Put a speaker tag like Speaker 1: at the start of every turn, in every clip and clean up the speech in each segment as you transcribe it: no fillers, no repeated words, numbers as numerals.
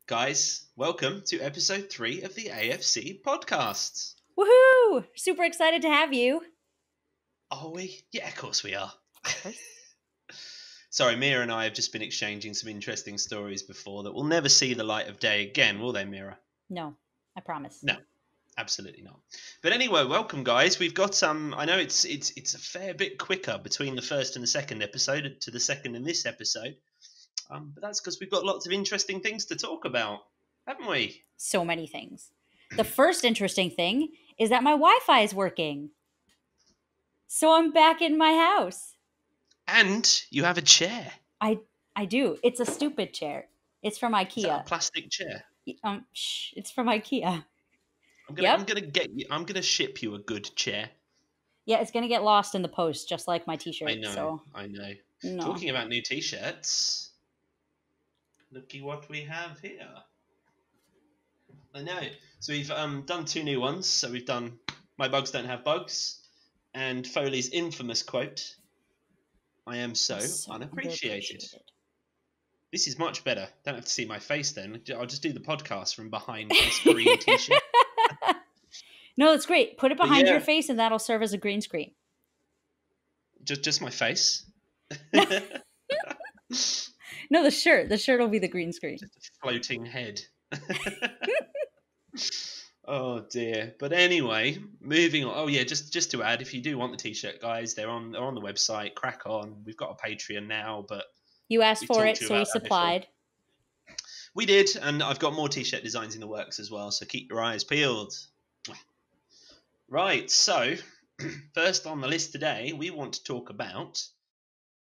Speaker 1: Guys, welcome to episode 3 of the AFC Podcast.
Speaker 2: Woohoo! Super excited to have you.
Speaker 1: Are we? Yeah, of course we are. Sorry, Meira and I have just been exchanging some interesting stories before that will never see the light of day again, will they, Meira?
Speaker 2: No, I promise.
Speaker 1: No, absolutely not. But anyway, welcome, guys. We've got I know it's a fair bit quicker between the first and the second episode to the second and this episode. But that's because we've got lots of interesting things to talk about, haven't we?
Speaker 2: So many things. The first interesting thing is that my Wi-Fi is working. So I'm back in my house.
Speaker 1: And you have a chair.
Speaker 2: I do. It's a stupid chair. It's from IKEA.
Speaker 1: Is that a plastic chair?
Speaker 2: It's from IKEA.
Speaker 1: I'm gonna ship you a good chair.
Speaker 2: Yeah, it's gonna get lost in the post, just like my t-shirt.
Speaker 1: I know.
Speaker 2: No.
Speaker 1: Talking about new t-shirts, looky what we have here. I know. So we've done 2 new ones. So we've done "My Bugs Don't Have Bugs" and Foley's infamous quote, "I am so unappreciated." This is much better. Don't have to see my face then. I'll just do the podcast from behind this green t-shirt.
Speaker 2: No, that's great. Put it behind your face and that'll serve as a green screen.
Speaker 1: Just my face?
Speaker 2: No, the shirt. The shirt will be the green screen.
Speaker 1: Just a floating head. Oh dear. But anyway, moving on. Oh yeah, just to add, if you do want the t-shirt, guys, they're on the website. Crack on. We've got a Patreon now, but
Speaker 2: you asked for it, so we supplied.
Speaker 1: We did, and I've got more t-shirt designs in the works as well, so keep your eyes peeled. Right, so first on the list today, we want to talk about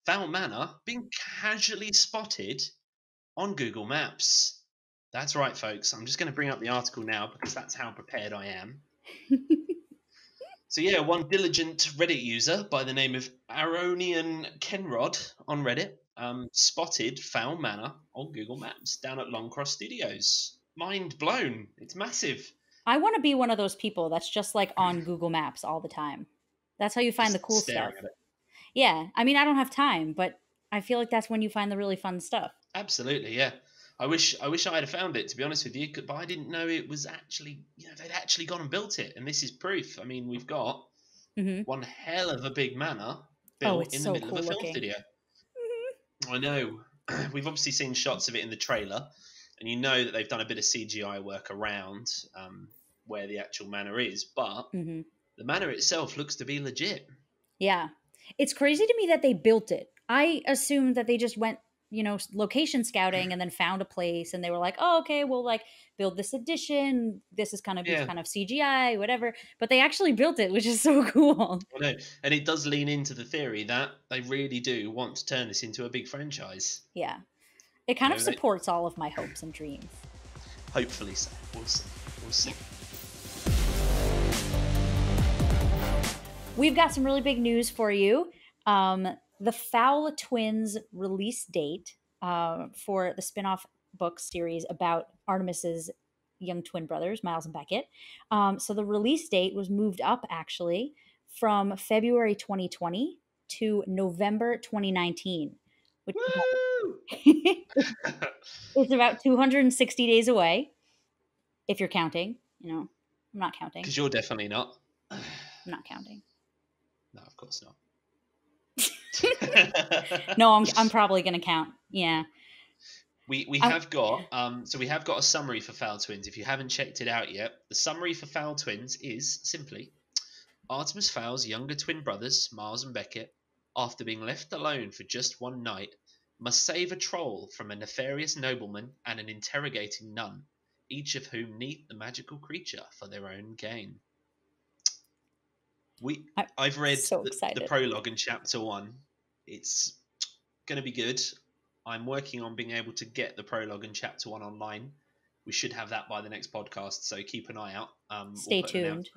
Speaker 1: Fowl Manor being casually spotted on Google Maps. That's right, folks. I'm just going to bring up the article now because that's how prepared I am. So yeah, one diligent Reddit user by the name of Aronian Kenrod on Reddit spotted Fowl Manor on Google Maps down at Longcross Studios. Mind blown. It's massive.
Speaker 2: I want to be one of those people that's just like on Google Maps all the time. That's how you find the cool stuff. Yeah. I mean, I don't have time, but I feel like that's when you find the really fun stuff.
Speaker 1: Absolutely, yeah. I wish I had found it, to be honest with you, but I didn't know it was actually, they'd actually gone and built it. And this is proof. I mean, we've got one hell of a big manor built in the middle of a film studio. I know. We've obviously seen shots of it in the trailer, and you know that they've done a bit of CGI work around where the actual manor is, but the manor itself looks to be legit.
Speaker 2: Yeah. It's crazy to me that they built it. I assumed that they just went, location scouting and then found a place and they were like, oh, okay, we'll like build this addition. This is kind of CGI, whatever. But they actually built it, which is so cool.
Speaker 1: I know. And it does lean into the theory that they really do want to turn this into a big franchise.
Speaker 2: Yeah. It kind of supports all of my hopes and dreams.
Speaker 1: Hopefully so. We'll see. We'll see.
Speaker 2: We've got some really big news for you. The Fowl Twins release date for the spin-off book series about Artemis's young twin brothers, Miles and Beckett. So the release date was moved up, actually, from February 2020 to November 2019. Which it's about 260 days away, if you're counting. I'm not counting.
Speaker 1: Because you're definitely not.
Speaker 2: I'm not counting.
Speaker 1: No, of course not.
Speaker 2: No, I'm probably going to count. Yeah.
Speaker 1: We have got we have got a summary for Fowl Twins. If you haven't checked it out yet, the summary for Fowl Twins is simply Artemis Fowl's younger twin brothers, Miles and Beckett, after being left alone for just one night, must save a troll from a nefarious nobleman and an interrogating nun, each of whom need the magical creature for their own gain. I've read the prologue in chapter 1. It's going to be good. I'm working on being able to get the prologue in chapter 1 online. We should have that by the next podcast, so keep an eye out.
Speaker 2: Stay tuned.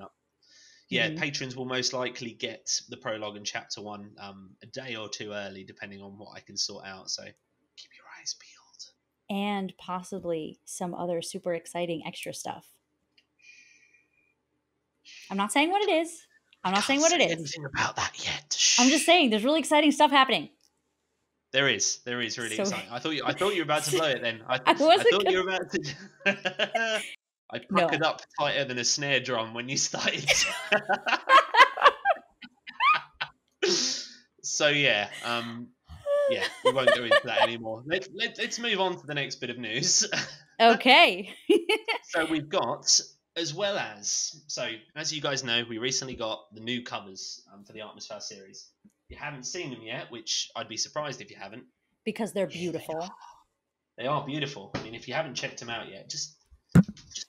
Speaker 1: Yeah, patrons will most likely get the prologue in chapter 1 a day or 2 early, depending on what I can sort out. So keep your eyes peeled.
Speaker 2: And possibly some other super exciting extra stuff. I'm not saying what it is. I'm not saying what it is.
Speaker 1: Anything about that yet?
Speaker 2: I'm just saying there's really exciting stuff happening.
Speaker 1: There is really
Speaker 2: So
Speaker 1: exciting. I thought you were about to blow it. Then I
Speaker 2: wasn't
Speaker 1: thought
Speaker 2: gonna.
Speaker 1: you were about to. I puckered
Speaker 2: No.
Speaker 1: up tighter than a snare drum when you started. So yeah, we won't go into that anymore. Let's move on to the next bit of news.
Speaker 2: Okay.
Speaker 1: So we've got, as well as, so as you guys know, we recently got the new covers for the Artemis Fowl series. You haven't seen them yet, which I'd be surprised if you haven't.
Speaker 2: Because they're beautiful.
Speaker 1: They are beautiful. I mean, if you haven't checked them out yet, just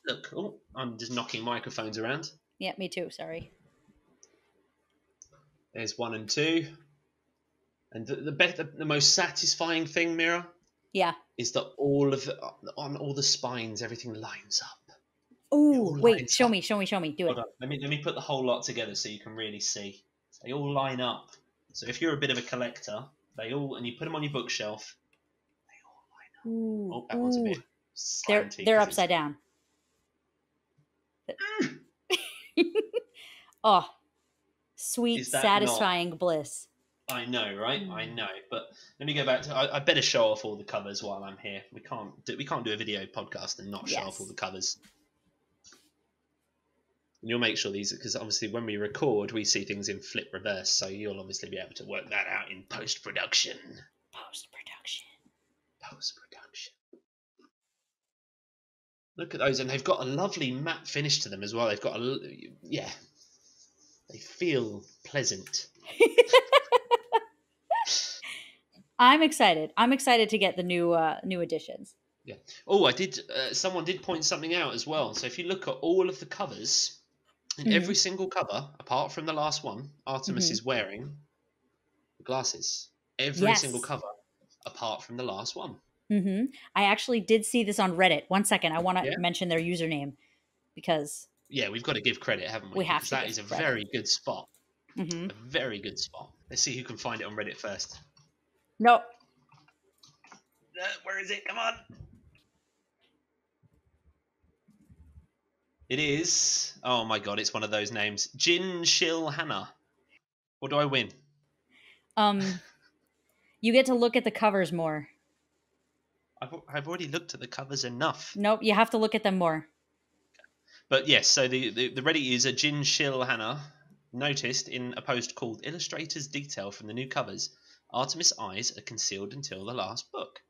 Speaker 1: look. Oh, I'm just knocking microphones around.
Speaker 2: Yeah, me too. Sorry.
Speaker 1: There's 1 and 2. And the most satisfying thing, Meira,
Speaker 2: Yeah.
Speaker 1: is that on all the spines, everything lines up.
Speaker 2: Oh, wait! Show me. Do it.
Speaker 1: Hold on. Let me put the whole lot together so you can really see. They all line up. So if you're a bit of a collector, and you put them on your bookshelf, they all line up.
Speaker 2: Ooh,
Speaker 1: Oh, that one's a bit slanty.
Speaker 2: They're upside down. Oh, sweet, satisfying bliss.
Speaker 1: I know, right? I know. But let me go back to. I better show off all the covers while I'm here. We can't do a video podcast and not show off all the covers. And you'll make sure these, because obviously when we record, we see things in flip reverse, so you'll obviously be able to work that out in post-production. Look at those, and they've got a lovely matte finish to them as well. They've got they feel pleasant.
Speaker 2: I'm excited. I'm excited to get the new editions.
Speaker 1: Yeah. Oh, someone did point something out as well. So if you look at all of the covers, in every single cover, apart from the last one, Artemis is wearing the glasses. Every single cover, apart from the last one.
Speaker 2: Mm-hmm. I actually did see this on Reddit. 1 second. I want to mention their username because...
Speaker 1: Yeah, we've got to give credit, haven't we?
Speaker 2: We have
Speaker 1: because
Speaker 2: to.
Speaker 1: That is a very good spot. A very good spot. Let's see who can find it on Reddit first.
Speaker 2: No.
Speaker 1: Where is it? Come on. It is. Oh my god, it's one of those names. Jin Shil Hannah. What do I win?
Speaker 2: You get to look at the covers more.
Speaker 1: I've already looked at the covers enough.
Speaker 2: Nope, you have to look at them more.
Speaker 1: But yes, so the Reddit user Jin Shil Hannah noticed in a post called "Illustrators Detail from the New Covers, Artemis' eyes are concealed until the last book,"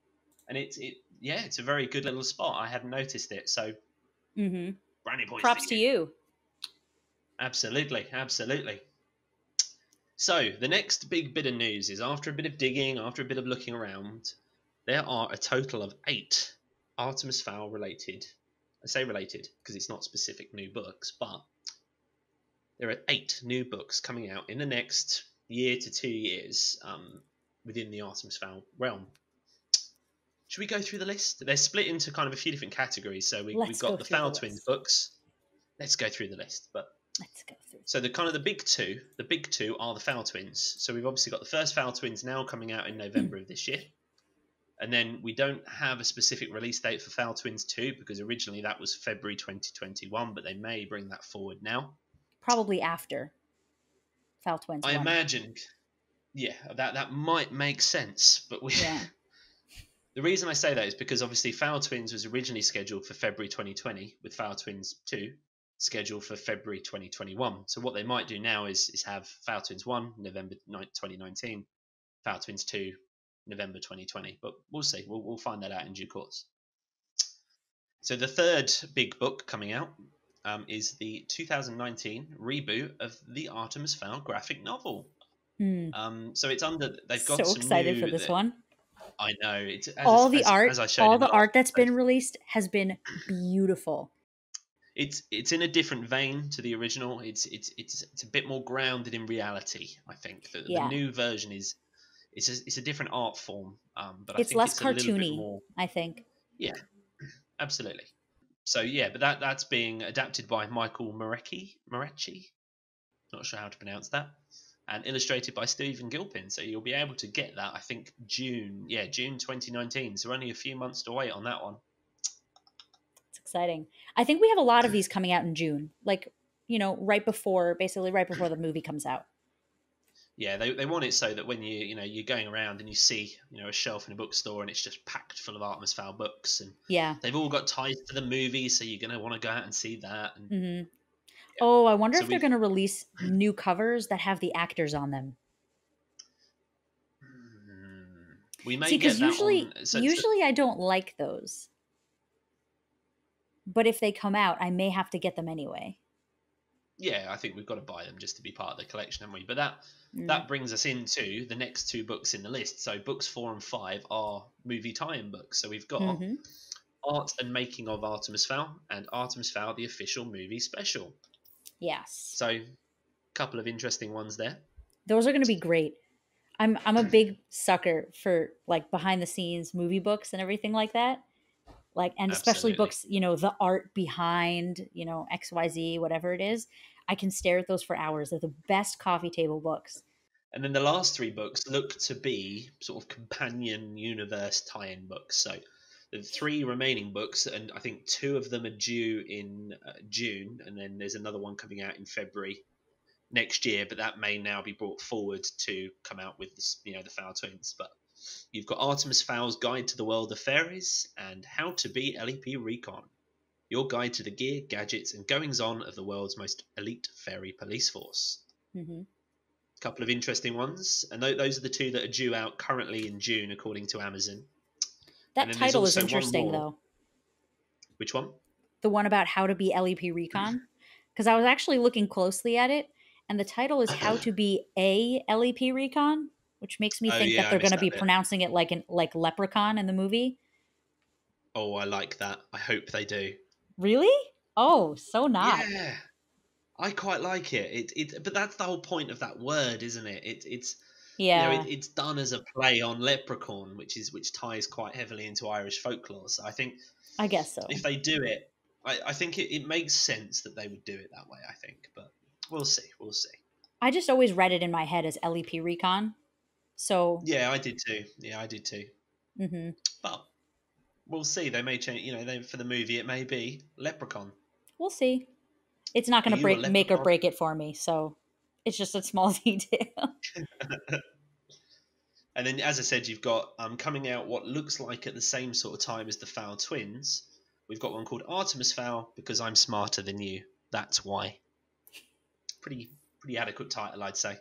Speaker 1: and it's a very good little spot. I hadn't noticed it, so brownie points.
Speaker 2: Props to you.
Speaker 1: Absolutely. So the next big bit of news is, after a bit of digging, after a bit of looking around, there are a total of 8 Artemis Fowl related. I say related because it's not specific new books, but there are 8 new books coming out in the next year to 2 years within the Artemis Fowl realm. Should we go through the list? They're split into kind of a few different categories. So we've got the Fowl Twins books. Let's go through the list.
Speaker 2: Let's go through.
Speaker 1: So the big two are the Fowl Twins. So we've obviously got the first Fowl Twins now coming out in November of this year. And then we don't have a specific release date for Fowl Twins 2 because originally that was February 2021, but they may bring that forward now.
Speaker 2: Probably after Fowl Twins 1.
Speaker 1: I imagine, that might make sense. But the reason I say that is because obviously Fowl Twins was originally scheduled for February 2020, with Fowl Twins 2 scheduled for February 2021. So what they might do now is have Fowl Twins 1, November 2019, Fowl Twins 2, November 2020. But we'll see. We'll find that out in due course. So the third big book coming out is the 2019 reboot of the Artemis Fowl graphic novel. So it's under... They've got
Speaker 2: so excited for this one.
Speaker 1: I know. It's
Speaker 2: all the art that's been released has been beautiful.
Speaker 1: It's in a different vein to the original. It's a bit more grounded in reality. I think the new version is it's a different art form. But
Speaker 2: it's
Speaker 1: I think
Speaker 2: less
Speaker 1: it's a
Speaker 2: cartoony.
Speaker 1: little bit more,
Speaker 2: I think.
Speaker 1: Yeah, absolutely. So but that's being adapted by Michael Morecci. Not sure how to pronounce that. And illustrated by Stephen Gilpin. So you'll be able to get that, I think, June 2019. So only a few months to wait on that one.
Speaker 2: It's exciting. I think we have a lot of these coming out in June, like, right before the movie comes out.
Speaker 1: Yeah, they want it so that when you're going around and you see a shelf in a bookstore and it's just packed full of Artemis Fowl books, and
Speaker 2: Yeah.
Speaker 1: they've all got ties to the movie, so you're gonna want to go out and see that. And
Speaker 2: Hmm.
Speaker 1: yeah,
Speaker 2: Oh, I wonder
Speaker 1: so
Speaker 2: if they're
Speaker 1: we've
Speaker 2: going to release new covers that have the actors on them.
Speaker 1: we may
Speaker 2: See, because
Speaker 1: get that on.
Speaker 2: usually I don't like those, but if they come out, I may have to get them anyway.
Speaker 1: Yeah, I think we've got to buy them just to be part of the collection, haven't we? But that
Speaker 2: Mm.
Speaker 1: brings us into the next two books in the list. So books 4 and 5 are movie tie-in books. So we've got
Speaker 2: Hmm.
Speaker 1: Art and Making of Artemis Fowl and Artemis Fowl, the official movie special.
Speaker 2: Yes,
Speaker 1: So a couple of interesting ones there.
Speaker 2: those are going to be great. I'm a big sucker for like behind the scenes movie books and everything like that. Like, and especially
Speaker 1: Absolutely.
Speaker 2: books, the art behind, XYZ, whatever it is. I can stare at those for hours. They're the best coffee table books.
Speaker 1: And then the last three books look to be sort of companion universe tie-in books. So the three remaining books, and I think two of them are due in June, and then there's another one coming out in February next year, but that may now be brought forward to come out with the Fowl twins. But you've got Artemis Fowl's Guide to the World of Fairies and How to Be LEP Recon, your guide to the gear, gadgets, and goings-on of the world's most elite fairy police force.
Speaker 2: Hmm.
Speaker 1: Couple of interesting ones, and those are the two that are due out currently in June, according to Amazon.
Speaker 2: That
Speaker 1: And then there's
Speaker 2: title is
Speaker 1: also one
Speaker 2: interesting,
Speaker 1: more.
Speaker 2: though.
Speaker 1: Which one?
Speaker 2: The one about how to be LEP Recon. Because I was actually looking closely at it, and the title is How to Be a LEP Recon, which makes me
Speaker 1: Oh
Speaker 2: think that
Speaker 1: yeah, I
Speaker 2: they're going
Speaker 1: missed
Speaker 2: to be
Speaker 1: that bit.
Speaker 2: pronouncing it like Leprechaun in the movie.
Speaker 1: Oh, I like that. I hope they do.
Speaker 2: Really? Oh, so not.
Speaker 1: Yeah, I quite like it. But that's the whole point of that word, isn't it? It's
Speaker 2: Yeah,
Speaker 1: it's done as a play on leprechaun, which ties quite heavily into Irish folklore. So I think
Speaker 2: I guess so.
Speaker 1: if they do it, I think it makes sense that they would do it that way. I think, but we'll see. We'll see.
Speaker 2: I just always read it in my head as LEP Recon. So,
Speaker 1: Yeah, I did too. Yeah, I did too.
Speaker 2: hmm
Speaker 1: But we'll see. They may change. For the movie, it may be Leprechaun.
Speaker 2: we'll see. It's not
Speaker 1: Are
Speaker 2: going
Speaker 1: you a
Speaker 2: to make or
Speaker 1: leprechaun?
Speaker 2: break it for me. So it's just a small detail.
Speaker 1: And then, as I said, you've got coming out what looks like at the same sort of time as the Fowl twins. We've got one called Artemis Fowl, Because I'm Smarter Than You. That's why. Pretty adequate title, I'd say.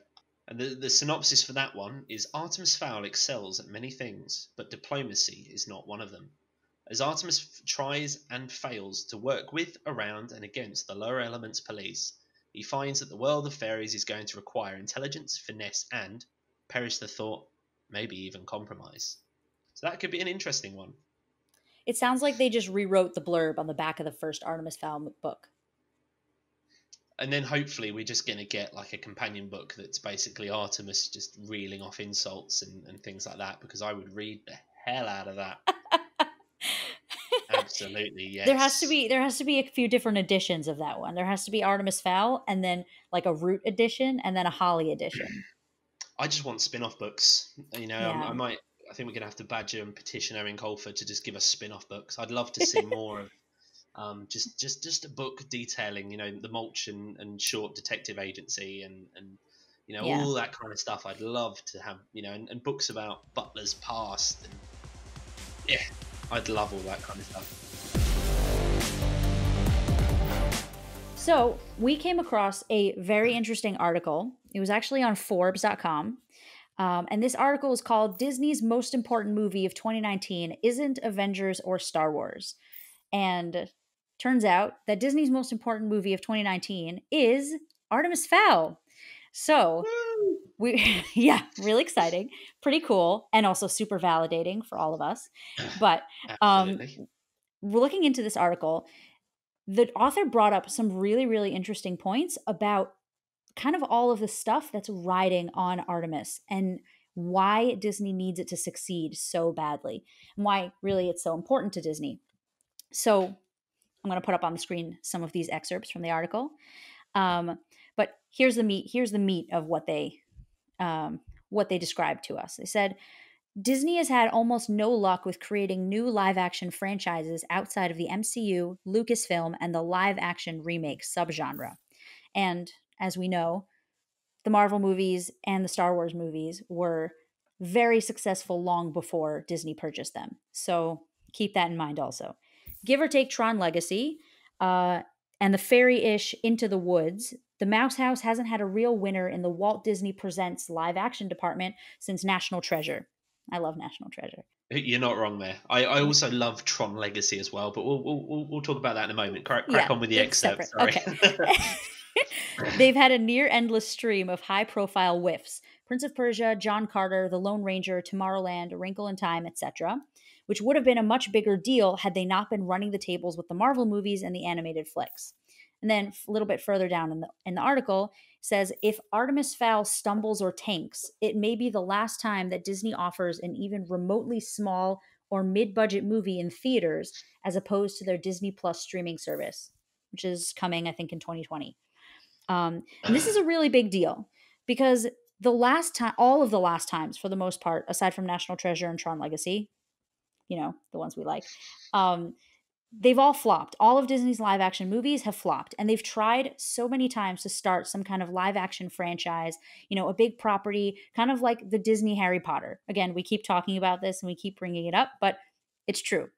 Speaker 1: And the synopsis for that one is Artemis Fowl excels at many things, but diplomacy is not one of them. As Artemis tries and fails to work with, around, and against the lower elements police, he finds that the world of fairies is going to require intelligence, finesse, and, perish the thought, maybe even compromise. So that could be an interesting one.
Speaker 2: It sounds like they just rewrote the blurb on the back of the first Artemis Fowl book.
Speaker 1: And then hopefully we're just going to get like a companion book that's basically Artemis just reeling off insults and things like that, because I would read the hell out of that. Absolutely, yes.
Speaker 2: There has to be a few different editions of that one. There has to be Artemis Fowl, and then like a Root edition, and then a Holly edition.
Speaker 1: I just want spin-off books.
Speaker 2: Yeah.
Speaker 1: I think we're gonna have to badger and petition Erin Colford to just give us spin-off books. I'd love to see more of just a book detailing the Mulch and Short detective agency and
Speaker 2: Yeah.
Speaker 1: all that kind of stuff. I'd love to have and books about Butler's past, and yeah, I'd love all that kind of stuff.
Speaker 2: So we came across a very interesting article. It was actually on Forbes.com. And this article is called Disney's Most Important Movie of 2019 Isn't Avengers or Star Wars. And turns out that Disney's most important movie of 2019 is Artemis Fowl. So yeah, really exciting, pretty cool, and also super validating for all of us. But
Speaker 1: Absolutely.
Speaker 2: we're looking into this article. The author brought up some really, really interesting points about kind of all of the stuff that's riding on Artemis and why Disney needs it to succeed so badly and why really it's so important to Disney. So I'm going to put up on the screen some of these excerpts from the article. But here's the meat of what they described to us. They said, Disney has had almost no luck with creating new live-action franchises outside of the MCU, Lucasfilm, and the live-action remake subgenre. And as we know, the Marvel movies and the Star Wars movies were very successful long before Disney purchased them. So keep that in mind also. Give or take Tron Legacy and the fairy-ish Into the Woods, the Mouse House hasn't had a real winner in the Walt Disney Presents live action department since National Treasure. I love National Treasure.
Speaker 1: You're not wrong there. I also love Tron Legacy as well, but we'll talk about that in a moment. Crack on with the excerpt. Sorry.
Speaker 2: Okay. They've had a near endless stream of high-profile whiffs: Prince of Persia, John Carter, The Lone Ranger, Tomorrowland, A Wrinkle in Time, etc., which would have been a much bigger deal had they not been running the tables with the Marvel movies and the animated flicks. And then a little bit further down in the article says, if Artemis Fowl stumbles or tanks, it may be the last time that Disney offers an even remotely small or mid-budget movie in theaters as opposed to their Disney Plus streaming service, which is coming, I think, in 2020. And this is a really big deal because all of the last times, for the most part, aside from National Treasure and Tron Legacy, the ones we like, they've all flopped. All of Disney's live action movies have flopped, and they've tried so many times to start some kind of live action franchise, a big property, kind of like the Disney Harry Potter. Again, we keep talking about this and we keep bringing it up, but it's true.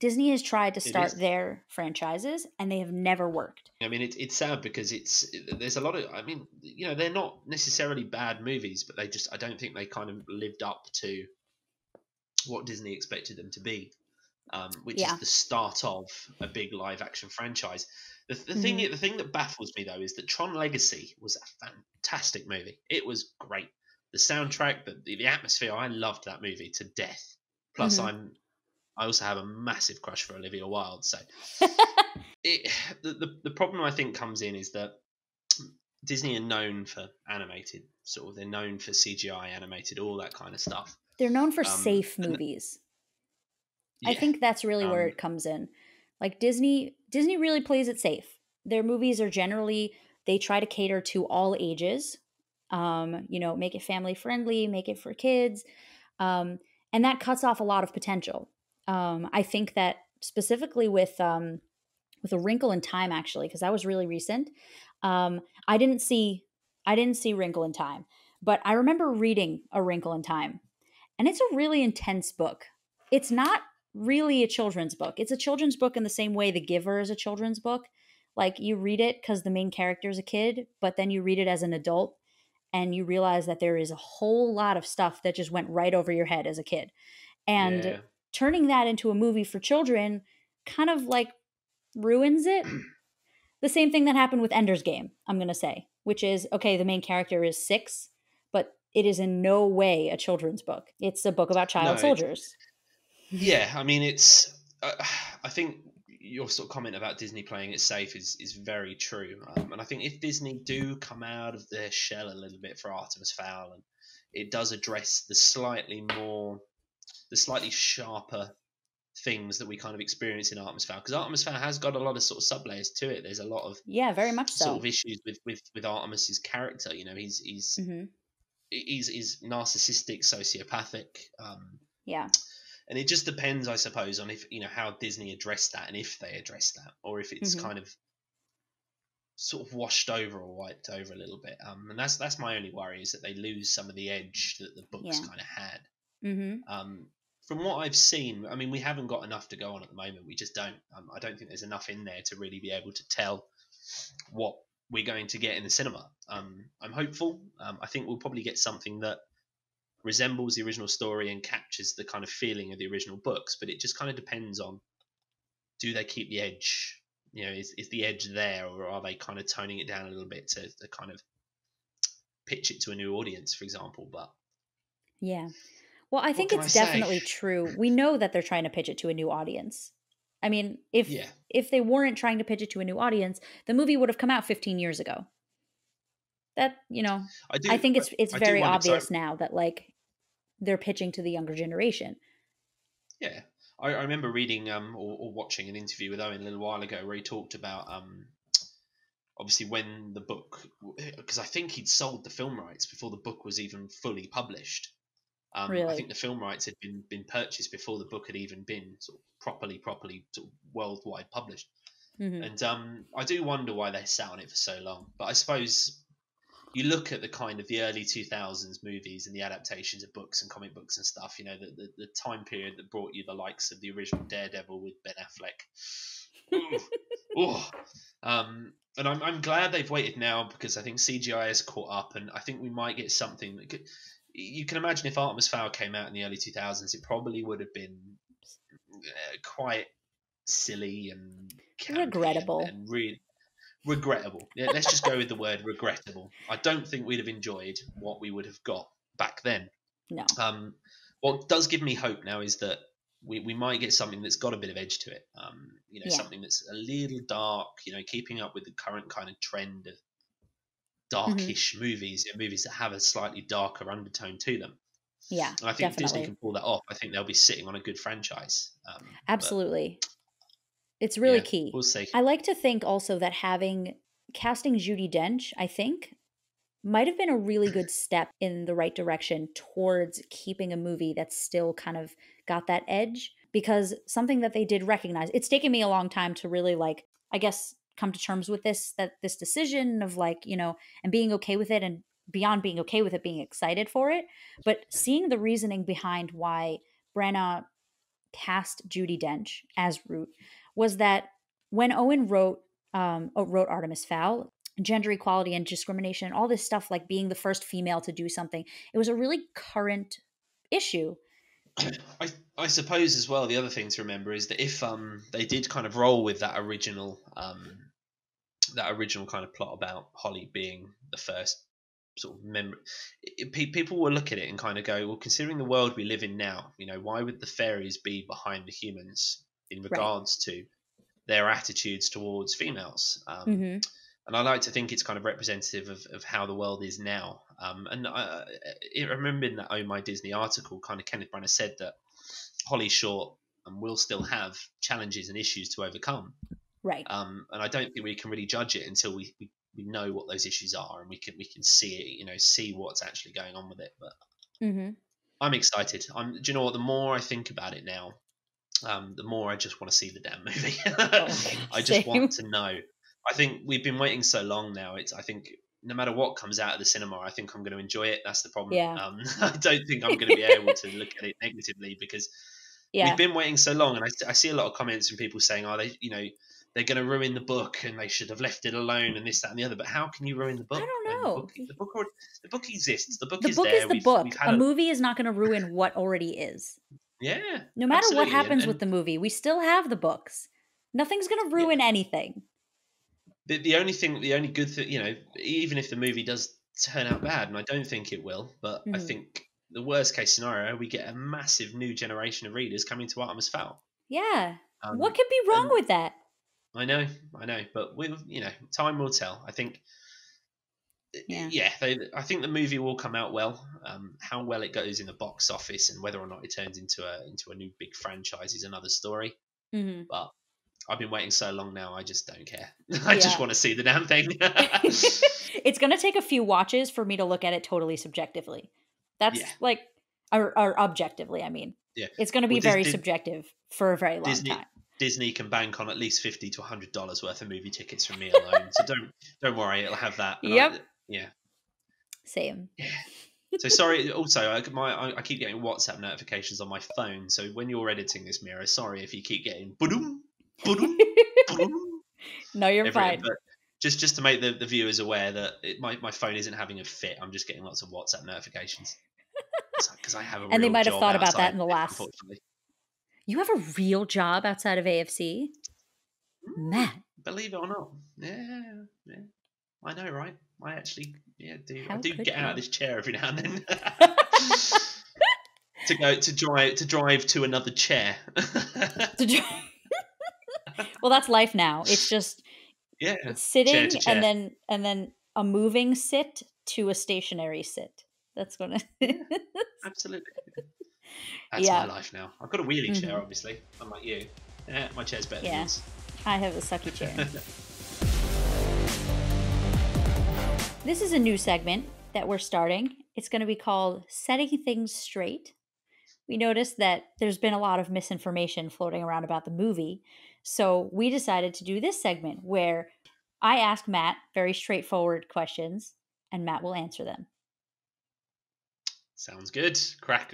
Speaker 2: Disney has tried to start their franchises and they have never worked.
Speaker 1: I mean, it's sad because there's a lot of, they're not necessarily bad movies, but I don't think they kind of lived up to what Disney expected them to be. Which is the start of a big live action franchise. The thing that baffles me though is that Tron Legacy was a fantastic movie. It was great. The soundtrack, the atmosphere, I loved that movie to death. Plus, I also have a massive crush for Olivia Wilde. So the problem I think comes in is that Disney are known for animated, they're known for CGI animated, all that kind of stuff.
Speaker 2: They're known for safe movies. Yeah. I think that's really where it comes in. Like Disney really plays it safe. Their movies are generally, they try to cater to all ages, make it family friendly, make it for kids. And that cuts off a lot of potential. I think that specifically with A Wrinkle in Time, actually, because that was really recent. I didn't see Wrinkle in Time, but I remember reading A Wrinkle in Time, and it's a really intense book. It's not really a children's book. It's a children's book in the same way The Giver is a children's book. Like, you read it because the main character is a kid, but then you read it as an adult and you realize that there is a whole lot of stuff that just went right over your head as a kid. And turning that into a movie for children kind of like ruins it. The same thing that happened with Ender's Game, I'm going to say, which is, okay, the main character is 6, but it is in no way a children's book. It's a book about child soldiers.
Speaker 1: Yeah, I mean, it's. I think your sort of comment about Disney playing it safe is very true, and I think if Disney do come out of their shell a little bit for Artemis Fowl, and it does address the slightly sharper things that we kind of experience in Artemis Fowl, because Artemis Fowl has got a lot of sort of sub-layers to it. There's a lot of
Speaker 2: very much so
Speaker 1: sort of issues with Artemis's character. He's narcissistic, sociopathic. And it just depends, I suppose, on if how Disney addressed that, and if they address that, or if it's kind of sort of washed over or wiped over a little bit. And that's my only worry, is that they lose some of the edge that the books kind of had. From what I've seen, I mean, we haven't got enough to go on at the moment. We just don't. I don't think there's enough in there to really be able to tell what we're going to get in the cinema. I'm hopeful. I think we'll probably get something that resembles the original story and captures the kind of feeling of the original books, but it just kind of depends on, do they keep the edge? Is the edge there, or are they kind of toning it down a little bit to kind of pitch it to a new audience, for example? But
Speaker 2: well, I think it's definitely true. We know that they're trying to pitch it to a new audience. I mean, if they weren't trying to pitch it to a new audience, the movie would have come out 15 years ago. That, I think it's very obvious now that, like, they're pitching to the younger generation.
Speaker 1: Yeah. I remember reading or watching an interview with Owen a little while ago where he talked about obviously when the book, because I think he'd sold the film rights before the book was even fully published.
Speaker 2: Really?
Speaker 1: I think the film rights had been purchased before the book had even been sort of properly sort of worldwide published. And I do wonder why they sat on it for so long. But I suppose you look at the kind of the early 2000s movies and the adaptations of books and comic books and stuff, you know, the time period that brought you the likes of the original Daredevil with Ben Affleck. Ooh, ooh. And I'm glad they've waited now, because I think CGI has caught up, and I think we might get something that could. You can imagine if Artemis Fowl came out in the early 2000s, it probably would have been quite silly and
Speaker 2: Regrettable.
Speaker 1: and really regrettable. Yeah, let's just go with the word regrettable. I don't think we'd have enjoyed what we would have got back then.
Speaker 2: No.
Speaker 1: What does give me hope now is that we might get something that's got a bit of edge to it. You know, something that's a little dark, you know, keeping up with the current kind of trend of darkish movies, and movies that have a slightly darker undertone to them.
Speaker 2: Yeah,
Speaker 1: and I think Disney can pull that off. I think they'll be sitting on a good franchise.
Speaker 2: Absolutely. It's really key.
Speaker 1: We'll see.
Speaker 2: I like to think also that casting Judi Dench, I think, might have been a really good step in the right direction towards keeping a movie that's still kind of got that edge, because something that they did recognize, it's taken me a long time to really, like, I guess, come to terms with this decision of, like, you know, and being okay with it, and beyond being okay with it, being excited for it. But seeing the reasoning behind why Branagh cast Judi Dench as Root was that when Owen wrote Artemis Fowl, gender equality and discrimination, all this stuff, like being the first female to do something, it was a really current issue.
Speaker 1: I suppose as well, the other thing to remember is that if they did kind of roll with that original kind of plot about Holly being the first sort of member, people will look at it and kind of go, well, considering the world we live in now, you know, why would the fairies be behind the humans in regards to their attitudes towards females? And I like to think it's kind of representative of how the world is now. And I remember in that Oh My Disney article, kind of Kenneth Branagh said that Holly's short and will still have challenges and issues to overcome.
Speaker 2: Right.
Speaker 1: And I don't think we can really judge it until we know what those issues are, and we can see it, you know, see what's actually going on with it. But I'm excited. Do you know what? The more I think about it now, the more I just want to see the damn movie. I just want to know. I think we've been waiting so long now. I think no matter what comes out of the cinema, I think I'm going to enjoy it. That's the problem.
Speaker 2: Yeah.
Speaker 1: I don't think I'm going to be able to look at it negatively, because we've been waiting so long. And I see a lot of comments from people saying, oh, they're going to ruin the book and they should have left it alone and this, that, and the other. But how can you ruin the book?
Speaker 2: I don't know.
Speaker 1: The book exists. The book
Speaker 2: is
Speaker 1: there.
Speaker 2: The book. A movie is not going to ruin what already is.
Speaker 1: Yeah.
Speaker 2: No matter what happens with the movie, we still have the books. Nothing's going to ruin anything.
Speaker 1: The only good thing, you know, even if the movie does turn out bad, and I don't think it will, but I think the worst case scenario, we get a massive new generation of readers coming to Artemis Fowl.
Speaker 2: Yeah. What could be wrong with that?
Speaker 1: I know, but time will tell. I think, I think the movie will come out well. How well it goes in the box office and whether or not it turns into a new big franchise is another story. But I've been waiting so long now, I just don't care. I just want to see the damn thing.
Speaker 2: It's going to take a few watches for me to look at it totally subjectively. That's or objectively, I mean. Yeah. It's going to be very subjective for a very long time.
Speaker 1: Disney can bank on at least $50 to $100 worth of movie tickets from me alone. So don't worry, it'll have that.
Speaker 2: Yep.
Speaker 1: Yeah.
Speaker 2: Same.
Speaker 1: Yeah. So sorry. Also, I keep getting WhatsApp notifications on my phone. So when you're editing this, Meira, sorry if you keep getting boom.
Speaker 2: No, you're fine.
Speaker 1: But just to make the viewers aware that my phone isn't having a fit. I'm just getting lots of WhatsApp notifications because I have a
Speaker 2: and they might have thought about that in the last.
Speaker 1: Unfortunately,
Speaker 2: you have a real job outside of AFC, Matt.
Speaker 1: Believe it or not, yeah. I know, right? I actually, do. I do get out of this chair every now and then to drive to another chair.
Speaker 2: Well, that's life now. It's just sitting
Speaker 1: chair.
Speaker 2: and then a moving sit to a stationary sit. That's gonna
Speaker 1: absolutely. That's my life now. I've got a wheelie chair, obviously. Unlike you. Yeah, my chair's better than yours.
Speaker 2: I have a sucky chair. This is a new segment that we're starting. It's going to be called Setting Things Straight. We noticed that there's been a lot of misinformation floating around about the movie. So we decided to do this segment where I ask Matt very straightforward questions, and Matt will answer them.
Speaker 1: Sounds good.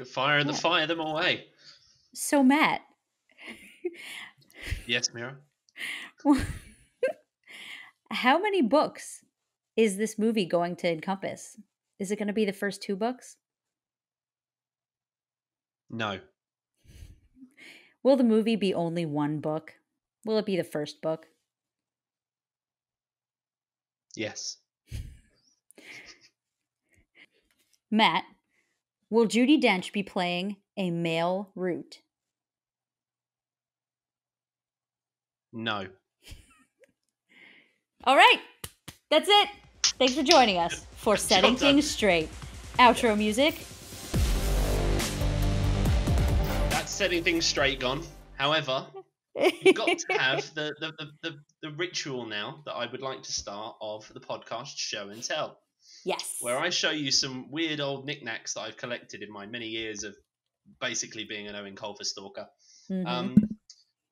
Speaker 1: Fire them away.
Speaker 2: So, Matt.
Speaker 1: Yes, Meira?
Speaker 2: How many books is this movie going to encompass? Is it going to be the first 2 books?
Speaker 1: No.
Speaker 2: Will the movie be only 1 book? Will it be the first book?
Speaker 1: Yes.
Speaker 2: Matt, will Judi Dench be playing a male Root?
Speaker 1: No.
Speaker 2: All right. That's it. Thanks for joining us for Setting Things Straight. Outro music.
Speaker 1: That's Setting Things Straight gone. However, you've got to have the ritual now that I would like to start of the podcast Show and Tell.
Speaker 2: Yes.
Speaker 1: Where I show you some weird old knickknacks that I've collected in my many years of basically being an Owen Colfer stalker.
Speaker 2: Mm-hmm.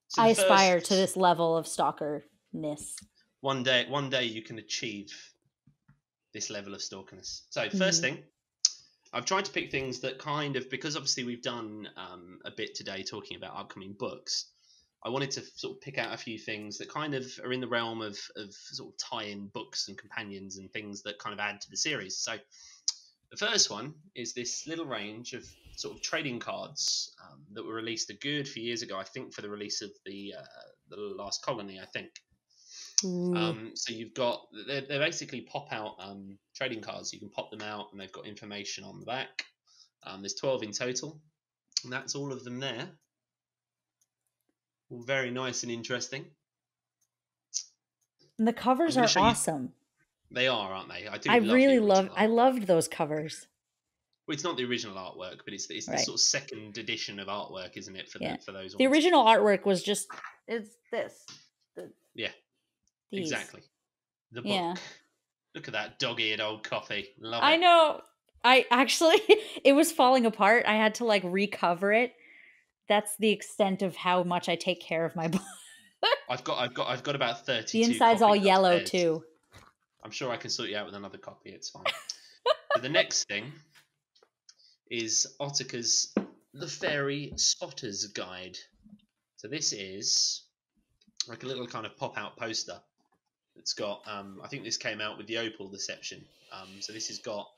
Speaker 1: So
Speaker 2: I aspire to this level of stalkerness.
Speaker 1: One day you can achieve this level of stalkerness. So first thing, I've tried to pick things that kind of, because obviously we've done a bit today talking about upcoming books, I wanted to sort of pick out a few things that kind of are in the realm of sort of tie-in books and companions and things that kind of add to the series. So the first one is this little range of sort of trading cards that were released a good few years ago, I think, for the release of the Last Colony, I think. So you've got, they basically pop out trading cards. You can pop them out and they've got information on the back. There's 12 in total, and that's all of them there. All very nice and interesting.
Speaker 2: And the covers are awesome.
Speaker 1: They are, aren't they?
Speaker 2: I loved those covers.
Speaker 1: Well, it's not the original artwork, but it's the sort of second edition of artwork, isn't it? For those ones.
Speaker 2: The original artwork was just, it's this.
Speaker 1: Yeah. These. Exactly. The book.
Speaker 2: Yeah.
Speaker 1: Look at that dog-eared old coffee. Love it.
Speaker 2: I know. I actually, it was falling apart. I had to like recover it. That's the extent of how much I take care of my book.
Speaker 1: I've got about 32.
Speaker 2: The inside's all yellow too.
Speaker 1: I'm sure I can sort you out with another copy. It's fine. So the next thing is Ottika's The Fairy Spotter's Guide. So this is like a little kind of pop-out poster. It's got, I think this came out with the Opal Deception. So this has got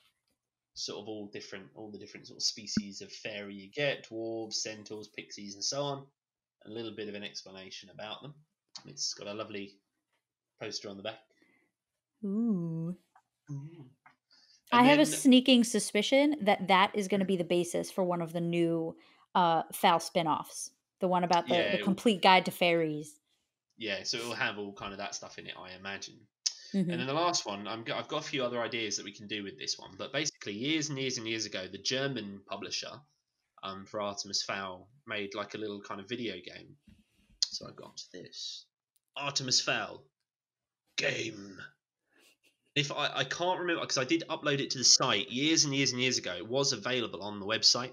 Speaker 1: sort of all the different sort of species of fairy you get, dwarves, centaurs, pixies, and so on. A little bit of an explanation about them. It's got a lovely poster on the back.
Speaker 2: Ooh. I have a sneaking suspicion that is going to be the basis for one of the new Fowl spin-offs. The one about the complete guide to fairies.
Speaker 1: Yeah, so it'll have all kind of that stuff in it, I imagine. Mm-hmm. And then the last one, I've got a few other ideas that we can do with this one. But basically, years and years and years ago, the German publisher for Artemis Fowl made like a little kind of video game. So I got this. Artemis Fowl game. If I can't remember, because I did upload it to the site years and years and years ago. It was available on the website.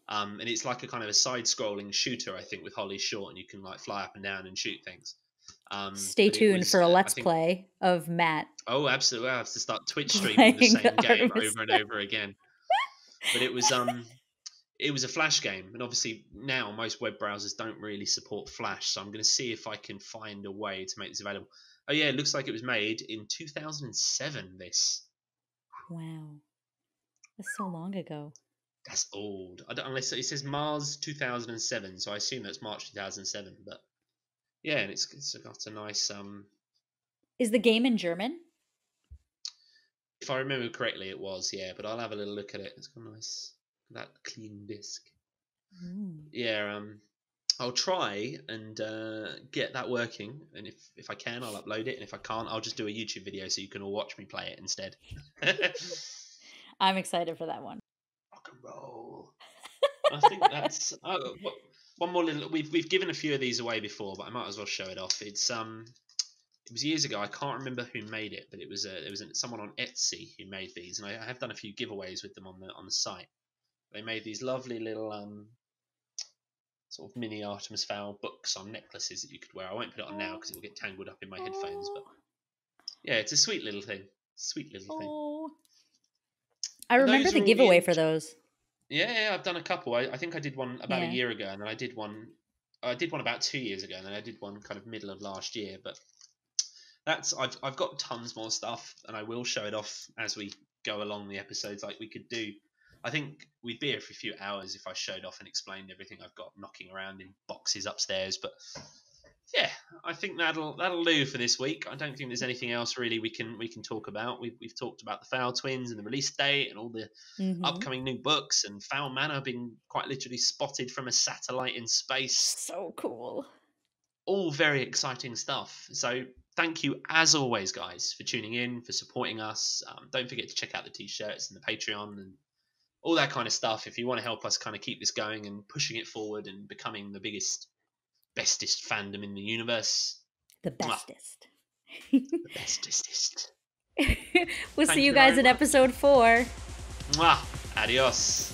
Speaker 1: And it's like a kind of a side-scrolling shooter, I think, with Holly Short, and you can like fly up and down and shoot things.
Speaker 2: Stay tuned for a Let's Play of Matt.
Speaker 1: Oh, absolutely! I have to start Twitch streaming the same game over and over again. But it was a Flash game, and obviously now most web browsers don't really support Flash, so I'm going to see if I can find a way to make this available. Oh yeah, it looks like it was made in 2007. This.
Speaker 2: Wow, that's so long ago.
Speaker 1: That's old. Unless it says Mars 2007, so I assume that's March 2007. But yeah, and it's got a nice.
Speaker 2: Is the game in German?
Speaker 1: If I remember correctly, it was, yeah. But I'll have a little look at it. It's got a nice, that clean disc. Yeah. I'll try and get that working, and if I can, I'll upload it, and if I can't, I'll just do a YouTube video so you can all watch me play it instead.
Speaker 2: I'm excited for that one.
Speaker 1: Rock and roll. I think that's one more little. We've given a few of these away before, but I might as well show it off. It was years ago. I can't remember who made it, but it was someone on Etsy who made these, and I have done a few giveaways with them on the site. They made these lovely little sort of mini Artemis Fowl books on necklaces that you could wear. I won't put it on now because it will get tangled up in my headphones, but yeah, it's a sweet little thing. Sweet little thing.
Speaker 2: I
Speaker 1: And
Speaker 2: remember
Speaker 1: those
Speaker 2: the
Speaker 1: are all
Speaker 2: giveaway
Speaker 1: in.
Speaker 2: for those.
Speaker 1: Yeah, I've done a couple. I think I did one about a
Speaker 2: Yeah.
Speaker 1: year ago, and then I did one. I did one about 2 years ago, and then I did one kind of middle of last year. But I've got tons more stuff, and I will show it off as we go along the episodes. Like we could do. I think we'd be here for a few hours if I showed off and explained everything I've got knocking around in boxes upstairs. But yeah, I think that'll do for this week. I don't think there's anything else really we can talk about. We've talked about the Fowl twins and the release date and all the upcoming new books, and Fowl Manor being quite literally spotted from a satellite in space.
Speaker 2: So cool.
Speaker 1: All very exciting stuff. So thank you as always, guys, for tuning in, for supporting us. Don't forget to check out the t-shirts and the Patreon and all that kind of stuff if you want to help us kind of keep this going and pushing it forward and becoming the bestest fandom in the universe.
Speaker 2: The bestest.
Speaker 1: The bestest.
Speaker 2: We'll see you guys in episode 4.
Speaker 1: Adios.